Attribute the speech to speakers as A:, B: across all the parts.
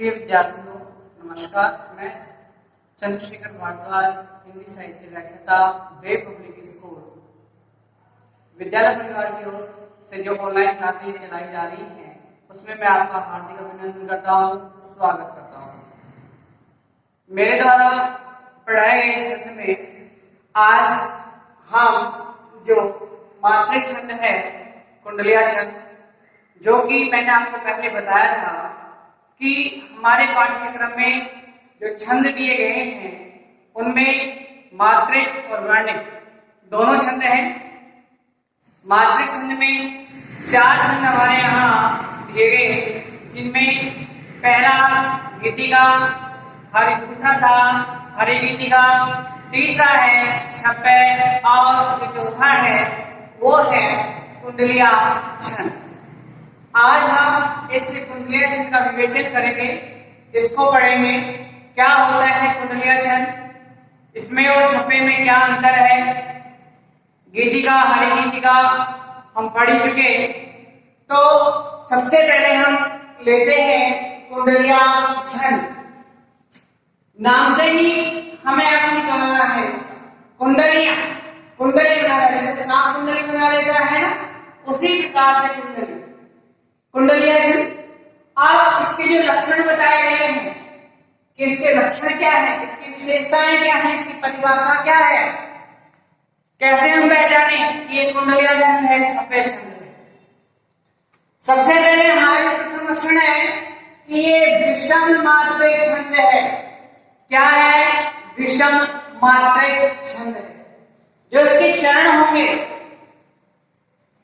A: प्रिय विद्यार्थियों, नमस्कार। मैं चंद्रशेखर भारद्वाज, हिंदी साहित्य व्याख्याता, देव पब्लिक स्कूल विद्यालय परिवार की ओर से जो ऑनलाइन क्लासेज चलाई जा रही हैं, उसमें मैं आपका हार्दिक अभिनंदन करता हूँ, स्वागत करता हूँ। मेरे द्वारा पढ़ाए गए छंद में आज हम जो मात्रिक छंद है, कुंडलिया छंद, जो कि मैंने आपको पहले बताया था कि हमारे पाठ्यक्रम में जो छंद दिए गए हैं उनमें मात्रिक और वर्णिक दोनों छंद हैं। मात्रिक छंद में 4 छंद हमारे यहाँ दिए गए, जिनमें पहला गीतिका, दूसरा था हरि गीतिका, तीसरा है छप्पे और जो चौथा है वो है कुंडलिया छंद। आज हम इस कुंडलिया छंद का विवेचन करेंगे, इसको पढ़ेंगे। क्या होता है कुंडलिया छंद, इसमें और छप्पे में क्या अंतर है। गीतिका, हरि गीतिका हम पढ़ ही चुके, तो सबसे पहले हम लेते हैं कुंडलिया छंद। नाम से ही हमें अर्थ निकालना है। कुंडलियां, कुंडली बनाना, जैसे सांप कुंडली बना लेता है ना, उसी प्रकार से कुंडली, कुंडलिया छंद। अब इसके जो लक्षण बताए गए हैं कि इसके लक्षण क्या है, इसकी विशेषताएं क्या है, इसकी परिभाषा क्या है, कैसे हम पहचाने कि ये कुंडलिया छंद है, छप्पे छंद है। सबसे पहले हमारे प्रथम लक्षण है कि ये विषम मात्रिक छंद है। क्या है? विषम मात्रिक छंद है। जो इसके चरण होंगे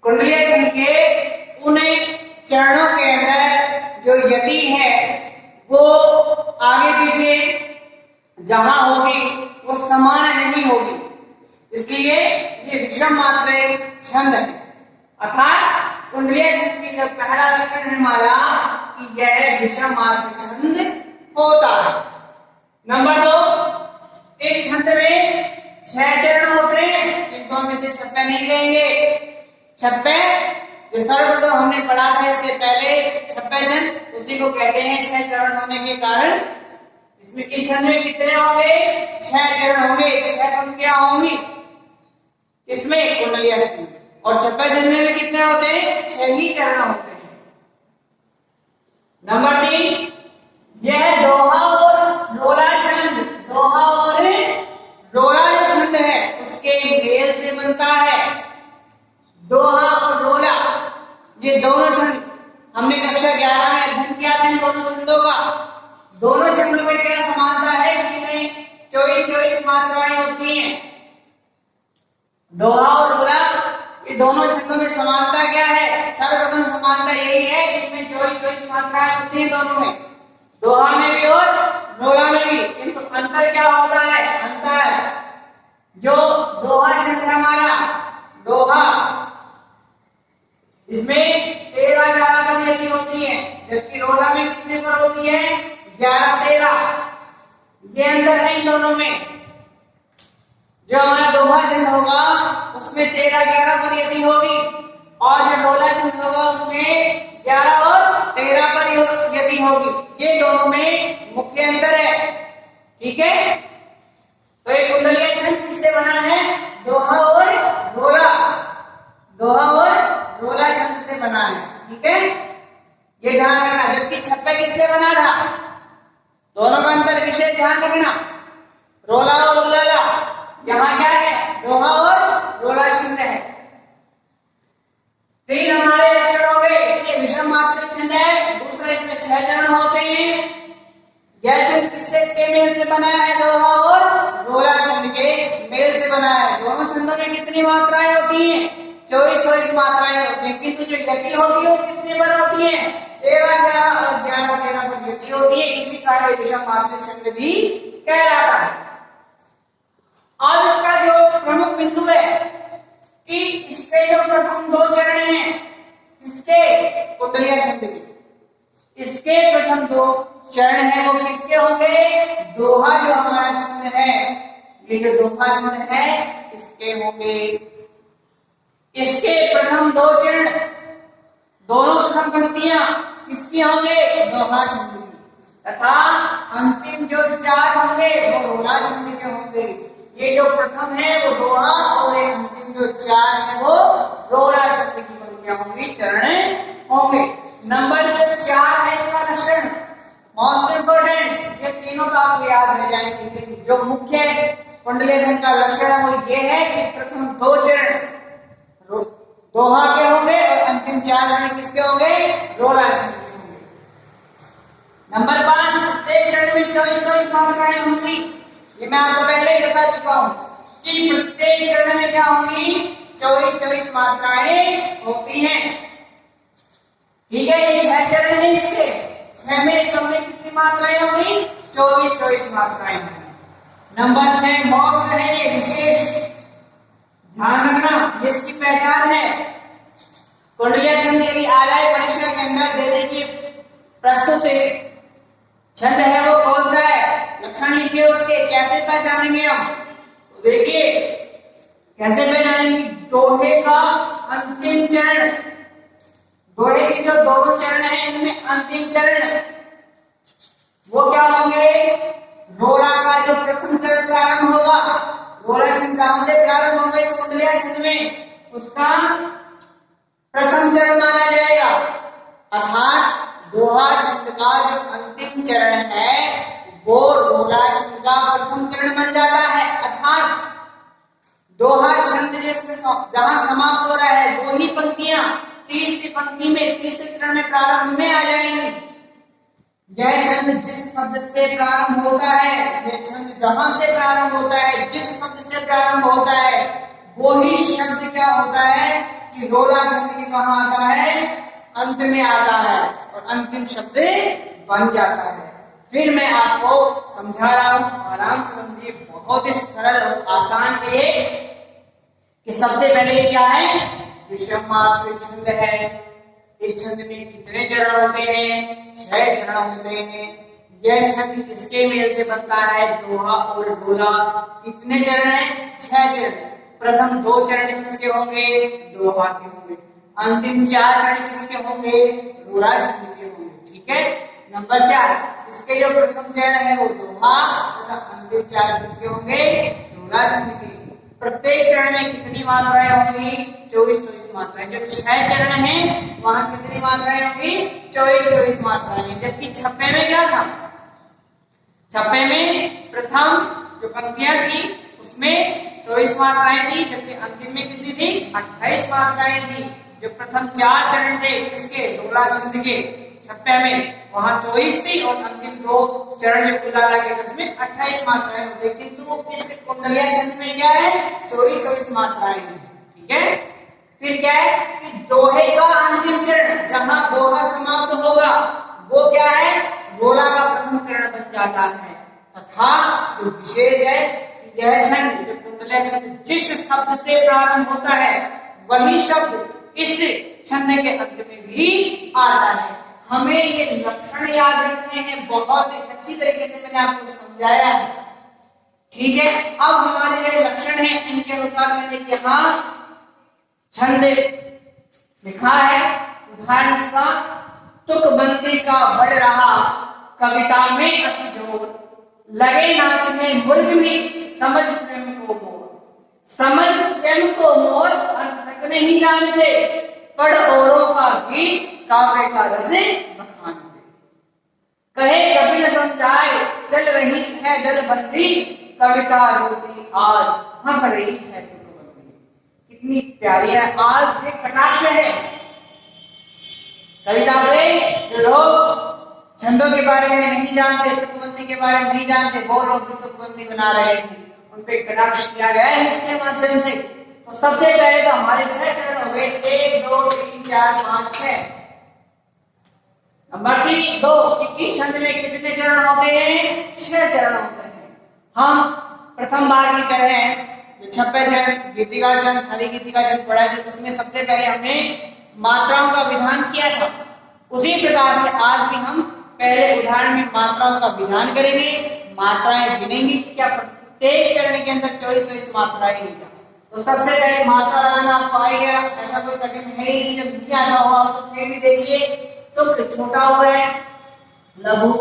A: कुंडलिया छंद के, उन्हें चरणों के अंदर जो यति है वो आगे पीछे जहां होगी वो समान नहीं होगी, इसलिए ये विषम मात्रिक छंद है। अर्थात कुंडलिया छंद की जो पहला लक्षण है हमारा कि यह विषम मात्रिक छंद होता है। नंबर 2, इस छंद में 6 चरण होते हैं, किंतु हम इसे छप्पे नहीं कहेंगे। छप्पे जो सर्वप्रथम हमने पढ़ा था इससे पहले, छप्पे छंद, उसी को कहते हैं। 6 चरण होने के कारण इसमें इस छंद में कितने होंगे? 6 चरण होंगे, 6 पंक्तियां होंगी इसमें कुंडलिया छंद। और छप्पे छंद में भी कितने होते हैं? 6 ही चरण होते हैं। नंबर 3, यह दोहा और रोला छंद, दोहा और रोला जो छंद है उसके मेल से बनता है। दोहा और रोला ये दोनों छंद हमने कक्षा 11 में अध्ययन किया था, इन दोनों छंदों का। दोनों छंदों में क्या समानता है कि इनमें 24 मात्राएं होती हैं। दोहा और रोला ये दोनों छंदों में समानता क्या है? सर्वप्रथम समानता यही है कि इनमें 24 मात्राएं होती हैं दोनों में, दोहा में भी और रोला में भी। किंतु अंतर क्या होता है? अंतर जो दोहा छंद है हमारा, दोहा, इसमें 13 पर यति होती है, जबकि रोला में कितने पर होती है? 11-13। ये अंतर है इन दोनों में। जो हमारा दोहा छंद होगा उसमें 13-11 पर यति होगी, और जो रोला छंद होगा उसमें 11 और 13 पर यति होगी। ये दोनों में मुख्य अंतर है। ठीक है, तो ये कुंडलिया छंद किससे बना है? दोहा और रोला, दोहा और रोला छंद से बना है। ठीक है, ये ध्यान रखना। जबकि छप्पे किससे बना था? दोनों का अंतर विशेष ध्यान रखना। रोला और रोला, यहाँ क्या है? दोहा और रोला छंद है। 3 हमारे लक्षण हो गए। ये विषम मात्रिक छंद है। दूसरा, इसमें 6 चरण होते हैं। यह छंद किससे के मेल से बना है? दोहा और रोला छंद के मेल से बना है। दोनों छंदों में कितनी मात्राएं होती हैं? 24 मात्राएं होती हैं, किंतु जो यति होती है वो कितने पर होती है? 13-11 और 11-13 पर यति होती है। इसी कारण विषम मात्रिक छंद भी कहलाता है। अब इसका जो प्रमुख बिंदु है कि इसके जो प्रथम 2 चरण हैं, इसके कुंडलिया छंद के, इसके प्रथम 2 चरण हैं वो किसके होंगे? दोहा जो हमारा छंद है, ये जो दोहा छंद है इसके होंगे। इसके प्रथम 2 चरण, दोनों प्रथम पंक्तियां किसकी होंगे? दोहा छंद की।
B: तथा अंतिम जो 4 होंगे वो रोला छंद के होंगे। ये जो प्रथम है वो दोहा और ये अंतिम जो 4 है वो रोला छंद की पंक्तियां होंगी, चरण होंगे। नंबर जो 4 है इसका लक्षण मोस्ट इंपोर्टेंट, ये तीनों तो आपको याद रह जाएंगे। जो मुख्य कुंडलेशन का लक्षण है वो ये है कि प्रथम 2 चरण दोहा के होंगे और अंतिम 4 चरण किसके होंगे? रोला छंद के होंगे। नंबर 5, प्रत्येक चरण में 24 मात्राएं होंगी। ये मैं आपको पहले ही बता चुका हूं कि प्रत्येक चरण में क्या होंगी? 24 मात्राएं होती हैं। ठीक है, ये 6 चरण है इसके, 6 में सब में कितनी मात्राएं होंगी? 24 मात्राएं होंगी। नंबर 6 मोस्ट है, ये विशेष ध्यान रखना, ये इसकी पहचान है। कुंडलिया छंद यदि आ जाए परीक्षा के अंदर दे देगी प्रस्तुत छंद है वो कौन सा है, लक्षण लिखिए उसके, कैसे पहचानेंगे हम? तो देखिए कैसे पहचानेंगे? दोहे का अंतिम चरण, दोहे के जो दोनों चरण हैं इनमें अंतिम चरण वो क्या होंगे? रोला का जो प्रथम चरण प्रारंभ होगा, रोला छंद जहां से प्रारंभ होगा इस कुंडलिया छंद में, उसका प्रथम चरण माना जाएगा। अर्थात दोहा छंद का जो अंतिम चरण है वो रोला छंद का प्रथम चरण बन जाता है। अर्थात दोहा छंद जिसमें जहां समाप्त हो रहा है वो ही पंक्तियां तीसरी पंक्ति में तीसरे चरण में प्रारंभ में आ जाएंगी। यह छंद जिस शब्द से प्रारंभ होता है, यह छंद जहां से प्रारंभ होता है, जिस शब्द से प्रारंभ होता है वो ही शब्द क्या होता है कि रोला छंद के कहां आता है? अंत में आता है और अंतिम शब्द बन जाता है। फिर मैं आपको समझा रहा हूं, आराम से समझिए, बहुत ही सरल और आसान है कि सबसे पहले क्या है? विषम मात्रिक छंद है। इस छंद में कितने चरण होते हैं? 6 चरण होते हैं। यह छंद किसके मेल से बनता है? दोहा और रोला। कितने चरण हैं? 6 चरण। प्रथम 2 चरण किसके होंगे? दोहा के होंगे। अंतिम 4 चरण किसके होंगे? रोला छंद के होंगे। ठीक है। नंबर 4, इसके जो प्रथम चरण है वो दोहा तथा अंतिम 4 किसके होंगे? रोला छंद के। प्रत्येक चरण में कितनी मात्राएं होंगी? 24 मात्राएं। जो 6 चरण हैं वहां कितनी मात्राएं होंगी? 24 मात्राएं। जबकि छप्पे में क्या था? छप्पे में प्रथम जो पंक्तियां थी उसमें 24 मात्राएं थी, जबकि अंतिम में कितनी थी? 28 मात्राएं थी। जो प्रथम 4 चरण थे किसके? रोला छंद के, छप्पे में वहां 24 थी और अंतिम 2 चरण जो कुल मिला के उसमें 28 मात्राएं होती। किंतु इस कुंडलिया छंद में क्या है? 24 मात्राएं हैं। ठीक है। फिर क्या है कि दोहे का अंतिम चरण जहां दोहा समाप्त होगा वो क्या है? रोला का प्रथम चरण बन जाता है। तथा जो विशेष है कि यह छंद जो कुंडलिया छंद जिस शब्द से प्रारंभ होता है वही शब्द इस छंद के अंत में भी आता है। हमें ये लक्षण याद रखने हैं, बहुत ही अच्छी तरीके से मैंने आपको समझाया है। ठीक है। अब हमारे ये लक्षण है, इनके अनुसार मैंने यहाँ छंद लिखा है। उदाहरण इसका, तुकबंदी का बढ़ रहा कविता में अति जोर, लगे नाचने मुर्ग में समझ स्वयं को मोर। समझ स्वयं को मोर अर्थ तक नहीं जानते, पढ़ औरों का गीत काव्य का रस बखान दे। कहे कभी न समझाए चल रही है दलबंदी, कविता रोती आज हंस रही है तुकबंदी। कितनी प्यारी है। आज से कटाक्ष है कविता पे। जो लोग छंदों के बारे में नहीं जानते, तुकबंदी के बारे में नहीं जानते, वो लोग भी तुकबंदी बना रहे हैं, उन पे कटाक्ष किया गया है इसके माध्यम से। तो सबसे पहले तो हमारे 6 चरण हो गए, 1 2 3 4 5 6। नंबर 2 कि इस छंद में कितने चरण होते हैं? 6 चरण होते हैं। हम प्रथम बार की तरह जो छप्पे छंद, गीतिका छंद, हरि गीतिका छंद पढ़ा है, उसमें सबसे पहले हमने मात्राओं का विधान किया था। उसी प्रकार से आज भी हम पहले उदाहरण में मात्राओं का विधान करेंगे, मात्राएं गिनेंगे। क्या प्रत्येक चरण के अंदर 24 मात्राएं होगा। तो सबसे पहले मात्रा लगाना आपको आ गया, ऐसा कोई कठिन है ही नहीं। जब नहीं आता होगा आपको फिर भी देखिए, तो छोटा हुआ है, लघु,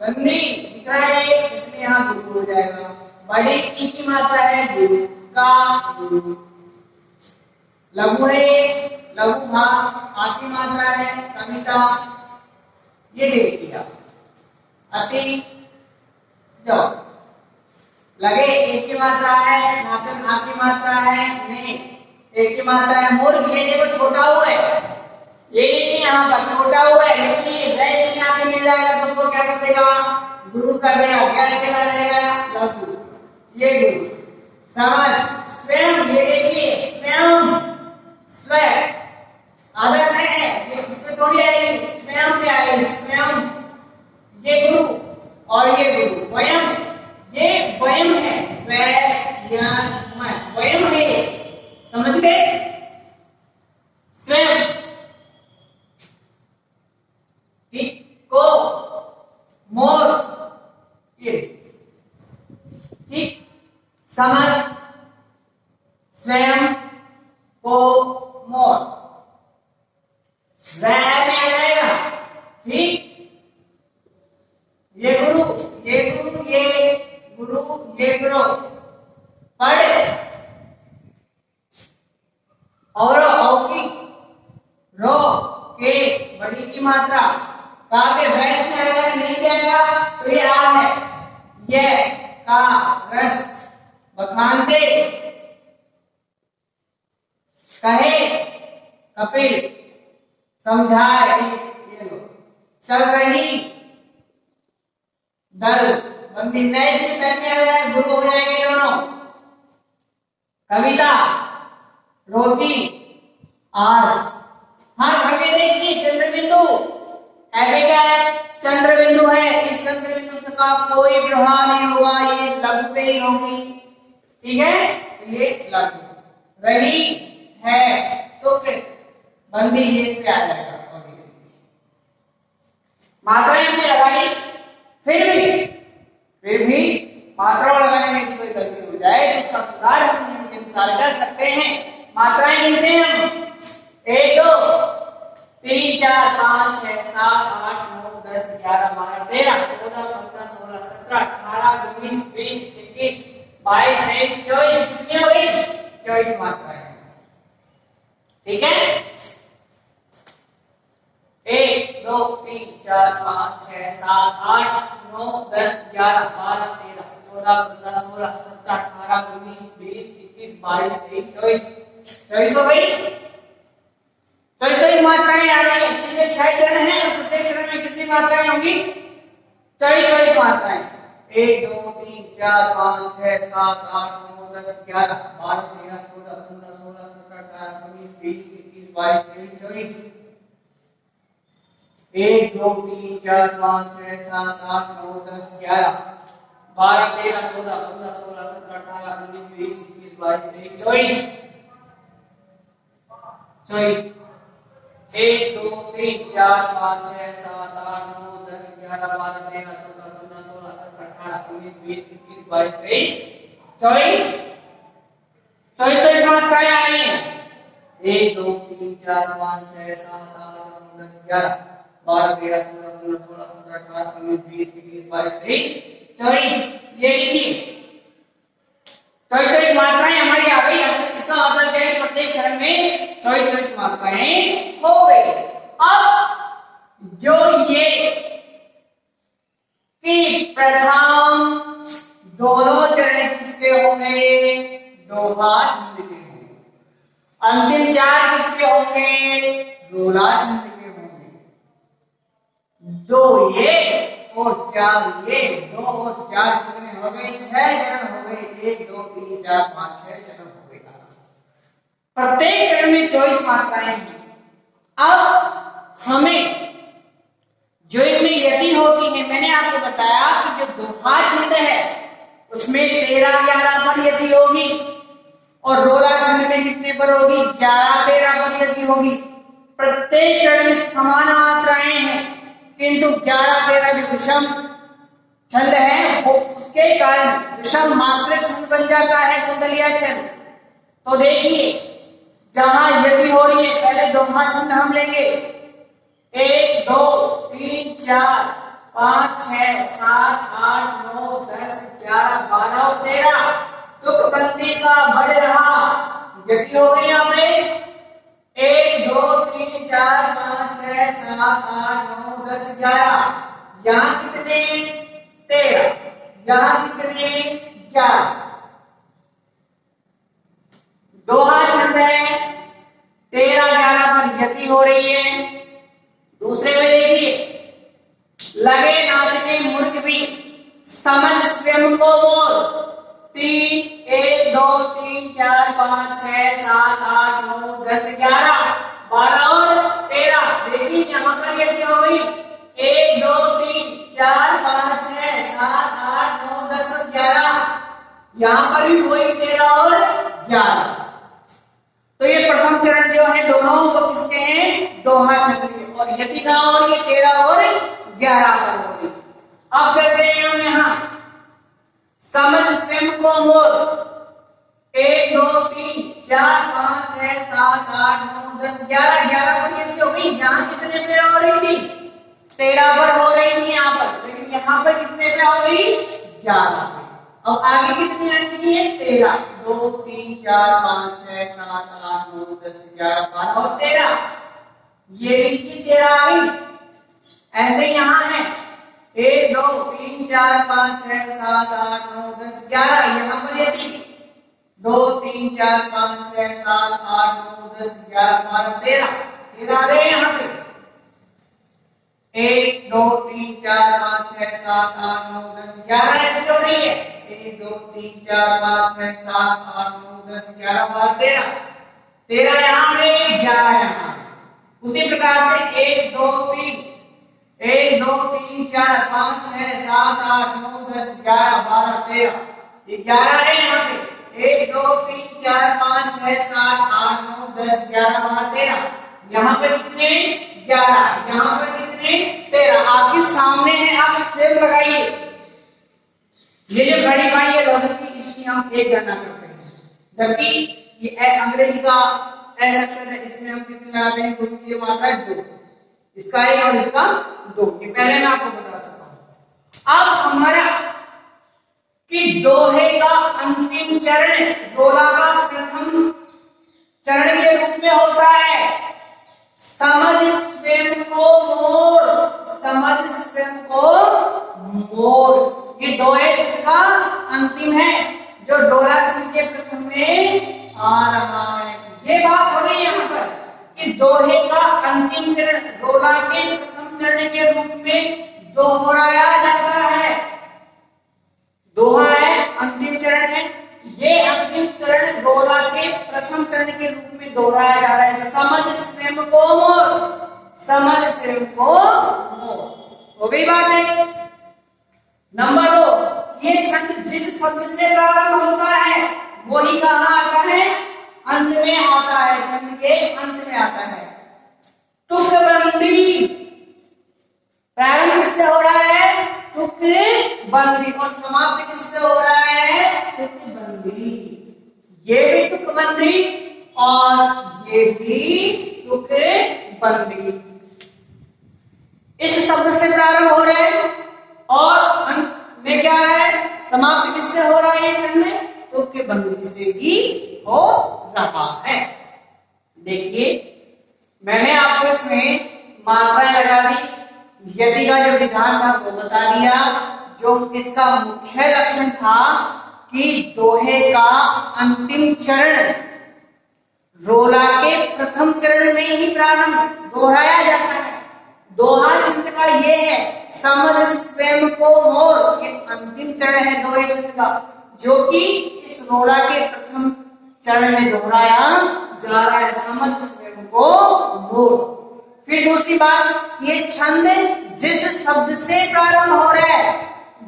B: बंदी दिख रहा है इसलिए यहाँ गुरु हो जाएगा। बड़ी ई की मात्रा है गुरु का गुरु। लघु है लघु भाग आ की मात्रा है कविता, ये देख लिया। अति जो लगे एक की मात्रा है, नाचन आ की मात्रा है, ने एक की मात्रा है, मोर ये देखो छोटा हुआ है, ये यहाँ पर छोटा हुआ है लेकिन ये वैसे में आके मिल जाएगा तो उसको क्या कर देगा गुरु कर देगा। क्या कहला जाएगा लघु, ये गुरु। समझ स्वयं, ये देखिए स्वयं स्वयं आदर्श है, ये इसमें थोड़ी आएगी स्वयं पे आएगी स्वयं, ये गुरु और ये गुरु। वयम, ये वयम है, वयम है, समझ गए। स्वयं ठीक को मोर, ये ठीक समझ स्वयं को मोर वह में आ जाएगा। ठीक ये गुरु ये गुरु ये गुरु ये गुरु पढ़ और औकी रो के बड़ी की मात्रा के भैंस में आएगा नहीं जाएगा तो ये आ है। ये का रस बखानते कहे कपिल समझाए, ये लो चल रही दल बंदी नए से पैन में आ जाए गुरु हो जाएंगे दोनों। कविता रोती आज, हाँ आगे देखिए चंद्र बिंदु चंद्र बिंदु है, इस चंद्र बिंदु से का कोई प्रभाव नहीं होगा, ये लघु पे ही होगी। ठीक है ये लघु रही है तो फिर बंदी ये इस पे आ जाएगा। मात्राएं हमने लगाई फिर भी मात्राओं लगाने में कोई गलती हो जाए तो उसका सुधार हम नियम के अनुसार कर सकते हैं। मात्राएं गिनते हैं हम 1 2 3 4 5 6 7 8 9 10 11 12 13 14 15 16 17 18 19 20 21 22 23 24 कितनी हो गई 24 मात्राएं। ठीक है 1 2 3 4 5 6 7 8 9 10 11 12 13 14 15 16 17 18 19 20 21 22 23 24 24 हो गई। 24 मात्राएं आ गई। इसमें 6 चरण हैं और प्रत्येक चरण में कितनी मात्राएं होंगी 24 मात्राएं। 1 2 3 4 5 6 7 8 9 10 11 12 13 14 15 16 17 18 19 20 21 22 23 24 1 2 3 4 5 6 7 8 9 10 11 12 13 14 15 16 17 18 19 20 21 22 23 24 24 1 2 3 4 5 6 7 8 9 10 11 12 13 14 15 16 17 18 19 20 21 22 23 24 24 मात्राएं आ रही हैं। 1 2 3 4 5 6 7 8 9 10 11 12 13 14 15 16 17 18 19 20 21 22 23 24 ये लिखिए 24 मात्राएं हमारी आ गई। इसका मतलब क्या है प्रत्येक चरण में 24 मात्राएं हो गई। अब जो ये कि प्रथम दोनों चरण किसके होंगे दोहा छंद के होंगे, अंतिम 4 किसके होंगे रोला छंद के होंगे। 2 ये और 4 ये 2 और 4 कितने हो गए 6 चरण हो गए। 1 2 3 4 5 6 चरण हो गए। प्रत्येक चरण में 24 मात्राएं हैं। अब हमें जो इनमें यति होती है मैंने आपको बताया कि जो दोहा छंद है उसमें 13 11 पर यति होगी और रोला छंद में कितने पर होगी 11 13 पर यति होगी। प्रत्येक चरण में समान मात्राएं हैं किंतु 11 13 जो विषम छंद है वो उसके कारण विषम मात्रिक छंद बन जाता है कुंडलिया छंद। तो देखिए जहां यति हो रही है पहले दोहा छंद हम लेंगे 1 2 3 4 5 6 7 8 9 10 11 12 और 13 तुकबंदी का बढ़ रहा गति हो गई यहाँ पे 1 2 3 4 5 6 7 8 9 10 11 यहाँ कितने 13 यहाँ कितने 11 दोहा छंद है 13 11 पर गति हो रही है। दूसरे में देखिए लगे नाचने मूर्ख भी समझ स्वयं को मोर 3 1 2 3 4 5 6 7 8 9 10 11 12 और 13 देखिए यहाँ पर ये क्या हो गई 1 2 3 4 5 6 7 8 9 10 और 11 यहाँ पर भी वही 13 और 11। तो ये प्रथम चरण जो है दोनों वो किसके हैं दोहा छंद के और यदि का और ये 13 और 11 पर हो रही। अब चलते हैं हम यहाँ समझ स्वयं को मोर 1 2 3 4 5 6 7 8 9 10 11 11 पर यदि हो गई यहाँ कितने पे हो रही थी 13 पर हो रही थी यहाँ पर लेकिन यहाँ पर कितने पे हो गई 11 पे। अब आगे कितनी आनी चाहिए 13 2 3 4 5 6 7 8 9 10 11 12 और 13 ये नीचे 13 आई। ऐसे यहाँ है 1 2 3 4 5 6 7 8 9 10 11 यहाँ पर ये थी 2 3 4 5 6 7 8 9 10 11 12 13 13 आ गए यहाँ पे 1 2 3 4 5 6 7 8 9 10 11 ऐसी हो रही है 1 2 3 4 5 6 7 8 9 10 11 12 13 13 यहाँ है 11 यहाँ। उसी प्रकार से 1 2 3 1 2 3 4 5 6 7 8 9 10 11 12 13 ये 11 है यहाँ पे 1 2 3 4 5 6 7 8 9 10 11 12 13 यहाँ पे कितने 11 यहाँ पर कितने 13 आपके सामने है आप स्केल लगाइए। ये जो घड़ी पाई है लॉजिक की इसकी हम एक गणना करते हैं जबकि ये अंग्रेजी का एस अक्षर है इसमें हम कितने लगाते हैं दोनों की जो मात्रा है 2 इसका 1 और इसका 2 ये पहले मैं आपको बता चुका हूं। अब हमारा कि दोहे का अंतिम चरण रोला का प्रथम चरण के रूप में होता है समझ स्वयं को मोर समझ स्वयं को मोर। ये दोहे छंद का अंतिम है जो डोला छंद के प्रथम में आ रहा है। ये बात हो रही है यहाँ पर कि दोहे का अंतिम चरण डोला के प्रथम चरण के रूप में दोहराया जाता है। दोहा है अंतिम चरण है ये अंतिम चरण डोला के प्रथम चरण के रूप में दोहराया जा रहा है समझ स्वयं को मोर समझ स्वयं को मोर। हो गई बात है। नंबर 2 ये छंद जिस शब्द से प्रारंभ होता है वही कहाँ आता है अंत में आता है छंद के अंत में आता है। तुकबंदी प्रारंभ किससे हो रहा है तुकबंदी और समाप्त किससे हो रहा है तुकबंदी। ये भी तुकबंदी और ये भी तुकबंदी इस शब्द से प्रारंभ हो रहे हैं और अंत में क्या है समाप्त किससे हो रहा है ये छंद में तुकबंदी से ही हो रहा है। देखिए मैंने आपको इसमें मात्राएं लगा दी यदि का जो विधान था वो बता दिया जो इसका मुख्य लक्षण था कि दोहे का अंतिम चरण रोला के प्रथम चरण में ही प्रारंभ दोहराया जाता है। दोहा छंद का ये है समझ स्वयं को मोर ये अंतिम चरण है दोहे छंद का जो कि इस रोला के प्रथम चरण में दोहराया जा रहा है समझ स्वयं को मोर। फिर दूसरी बात ये छंद जिस शब्द से प्रारंभ हो रहा है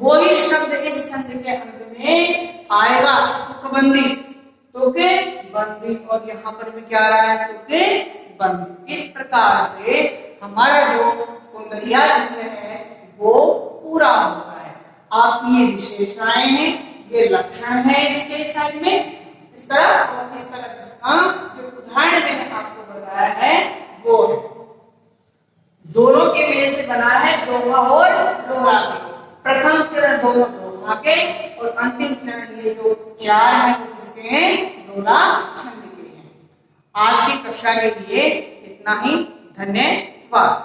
B: वही शब्द इस छंद के अंत में आएगा तुकबंदी तुकबंदी और यहाँ पर भी क्या आ रहा है तुकबंदी। इस प्रकार से हमारा जो कुंडलिया छंद है वो पूरा होता है। आपकी ये विशेषताएं हैं ये लक्षण है इसके साइड में इस तरह और इस तरह इसका जो उदाहरण मैंने आपको बताया है वो है दोनों के मेल से बना है दोहा और रोला। प्रथम चरण दोनों दोहा के और अंतिम चरण ये जो चार हैं वो किसके हैं? लोला छंद के हैं। आज की कक्षा के लिए इतना ही। धन्यवाद।